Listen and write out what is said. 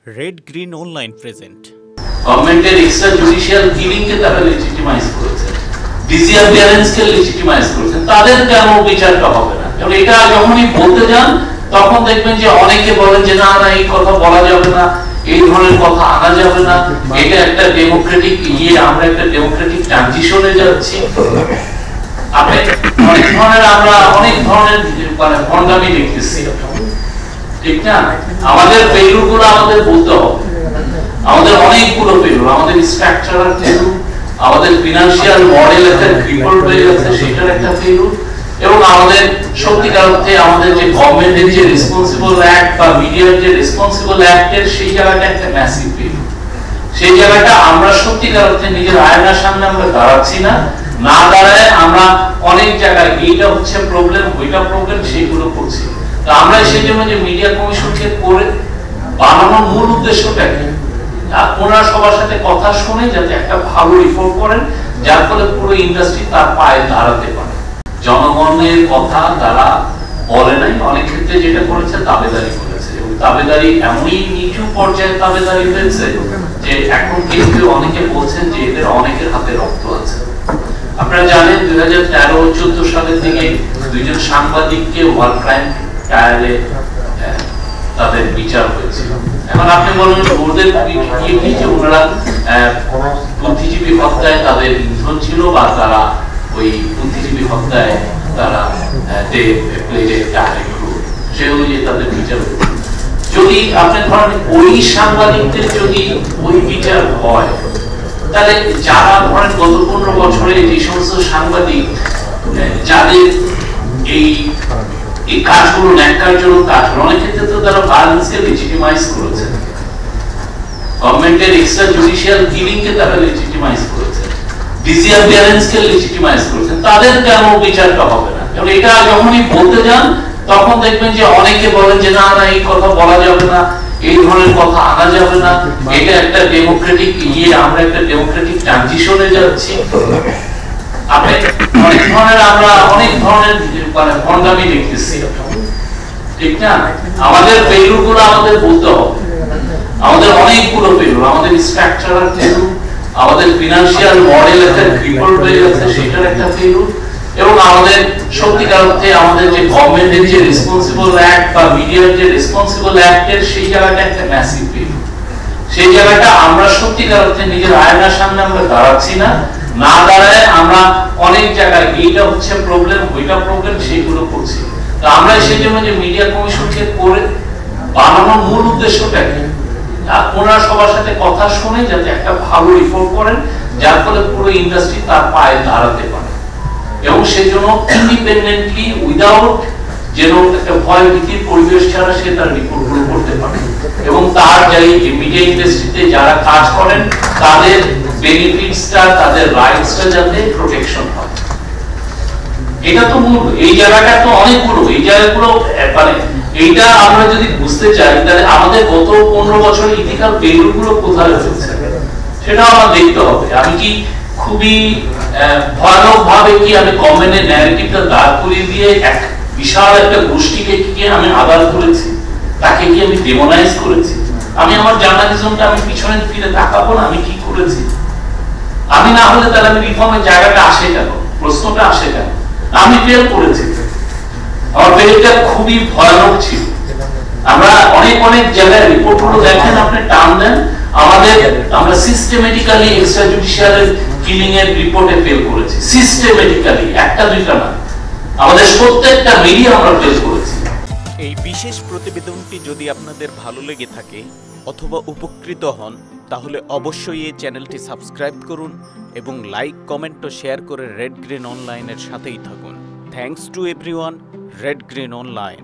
Red green online present গভর্নমেন্টের extra judicial killing কে তারা legitimise করেছে, ডিসঅ্যাপিয়ারেন্স কে লেজিটিমাইজ করেছে, তাদের কেন বিচারটা হবে না? এবং এটা যখনই বলতে যান তখন দেখবেন যে অনেকে বলেন যে না না এই কথা বলা যাবে না, এই ধরনের কথা আনা যাবে না, এটা একটা ডেমোক্রেটিক আমরা একটা ডেমোক্রেটিক ট্রানজিশনে যাচ্ছি। আপনি আমরা অনেক ধরনের মানে ভণ্ডামি দেখতেছি, ঠিক না? আমাদের পেলুগুলো আমাদের বলতে হবে, আমাদের অনেকগুলো পেলু, আমাদের স্ট্রাকচারাল পেলু, আমাদের ফিনান্সিয়াল মডেল একটা ক্রিপল হয়ে গেছে সেটার একটা পেলু, এবং আমাদের সত্যিকার অর্থে আমাদের যে গভর্নমেন্টের যে রেসপন্সিবল অ্যাক্ট বা মিডিয়ার যে রেসপন্সিবল অ্যাক্টের সেই জায়গাটা একটা ম্যাসিভ পেলু। সেই জায়গাটা আমরা সত্যিকার অর্থে নিজের আয়নার সামনে আমরা দাঁড়াচ্ছি না, না দাঁড়ায় আমরা অনেক জায়গায় এইটা হচ্ছে প্রবলেম ওইটা প্রবলেম সেইগুলো করছি। তো আমরা সেই জন্য যে মিডিয়া কমিশনকে করে বানানোর মূল উদ্দেশ্যটা কি? ওনারা সবার সাথে কথা শুনে যাতে একটা ভালো রিপোর্ট করেন, যার ফলে পুরো ইন্ডাস্ট্রি তার পায়ে দাঁড়াতে পারে। জনগণের কথা তারা বলে নাই, অনেক ক্ষেত্রে যেটা করেছে দাবেদারি করেছে, এবং দাবেদারি এমনই নিচু পর্যায়ে দাবেদারি হয়েছে যে এখন কিন্তু অনেকে বলছেন যে এদের অনেকের হাতে রক্ত আছে। আপনারা জানেন 2013-14 সালের দিকে দুইজন সাংবাদিককে ওয়ার ক্রাইম ট্রায়ালে তাদের বিচার হয়েছিল। এখন আপনি বলেন ওদের যে ওনারা বুদ্ধিজীবী হত্যায় তাদের ইন্ধন ছিল, বা তারা ওই বুদ্ধিজীবী হত্যায় তারা সে অনুযায়ী তাদের বিচার হয়েছিল। যদি আপনি ধরেন ওই সাংবাদিকদের যদি ওই বিচার হয়, তাহলে যারা ধরেন গত 15 বছরে যে সমস্ত সাংবাদিক যাদের এই কাজগুলো ন্যাক্কার জন্য কাজ, অনেক ক্ষেত্রে তো তারা ভায়োলেন্সকে লেজিটিমাইজ করেছে, গভর্নমেন্টের এক্সট্রা জুডিশিয়াল কিলিং কে তারা লেজিটিমাইজ করেছে, ডিসঅ্যাপিয়ারেন্স কে লেজিটিমাইজ করেছে, তাদের কেন বিচারটা হবে না? এবং এটা যখনই বলতে যান তখন দেখবেন যে অনেকে বলেন যে না না এই কথা বলা যাবে না, এই ধরনের কথা আনা যাবে না, এটা একটা ডেমোক্রেটিক আমরা একটা ডেমোক্রেটিক ট্রানজিশনে যাচ্ছি। আপনি আমরা অনেক ধরনের মানে ভণ্ডামি দেখতেছি, ঠিক না? আমাদের পেলুগুলো আমাদের বলতে হবে, আমাদের অনেকগুলো পেলু, আমাদের স্ট্রাকচারাল পেলু, আমাদের ফিনান্সিয়াল মডেল একটা ক্রিপল হয়ে গেছে সেটার একটা পেলু, এবং আমাদের সত্যিকার অর্থে আমাদের যে গভর্নমেন্টের যে রেসপন্সিবল অ্যাক্ট বা মিডিয়ার যে রেসপন্সিবল অ্যাক্টের সেই জায়গাটা একটা ম্যাসিভ পেলু। সেই জায়গাটা আমরা সত্যিকার অর্থে নিজের আয়নার সামনে আমরা দাঁড়াচ্ছি না, না দাঁড়ায় আমরা অনেক জায়গায় এইটা হচ্ছে প্রবলেম ওইটা প্রবলেম সেইগুলো করছি। তো আমরা সেই জন্য যে মিডিয়া কমিশনকে করে বানানোর মূল উদ্দেশ্যটা কি? ওনারা সবার সাথে কথা শুনে যাতে একটা ভালো রিপোর্ট করেন, যার ফলে পুরো ইন্ডাস্ট্রি তার পায়ে দাঁড়াতে পারে, এবং সেজন্য ইন্ডিপেন্ডেন্টলি উইদাউট যেন একটা ভয় ভীতির পরিবেশ ছাড়া সে তার রিপোর্টগুলো করতে পারে, এবং তার যাই মিডিয়া ইন্ডাস্ট্রিতে যারা কাজ করেন তাদের বেনিফিটসটা তাদের রাইটসটা যাতে প্রোটেকশন হয়। এটা তো মূল, এই জায়গাটা তো অনেকগুলো, এই জায়গাগুলো মানে এইটা আমরা যদি বুঝতে চাই তাহলে আমাদের গত 15 বছরের ইথিক্যাল ভ্যালুগুলো কোথায় রয়েছে সেটা আমার দেখতে হবে। আমি কি খুবই ভয়ানক ভাবে কি আমি গভর্নমেন্টের ন্যারেটিভটা দাঁড় করিয়ে দিয়ে এক বিশাল একটা গোষ্ঠীকে কি আমি আঘাত করেছি, তাকে কি আমি ডেমোনাইজ করেছি? আমি আমার জার্নালিজমটা আমি পিছনে ফিরে তাকাবো না আমি কি করেছি? আমি না হলে তাহলে আমি রিফর্মের জায়গাটা আসে কেন, প্রশ্নটা আসে কেন? আমি ফেল করেছি, আমার ফেলটা খুবই ভয়ানক ছিল। আমরা অনেক অনেক জায়গায় রিপোর্টগুলো দেখেন, আপনি টান দেন, আমরা সিস্টেমেটিক্যালি এক্সট্রা জুডিশিয়াল কিলিং এর রিপোর্টে ফেল করেছি, সিস্টেমেটিক্যালি, একটা দুইটা না, আমাদের প্রত্যেকটা মিডিয়া আমরা ফেল করেছি। এই বিশেষ প্রতিবেদনটি যদি আপনাদের ভালো লেগে থাকে অথবা উপকৃত হন, তাহলে অবশ্যই এই চ্যানেলটি সাবস্ক্রাইব করুন এবং লাইক কমেন্ট ও শেয়ার করে রেড গ্রিন অনলাইনের সাথেই থাকুন। Thanks to everyone. Red green online.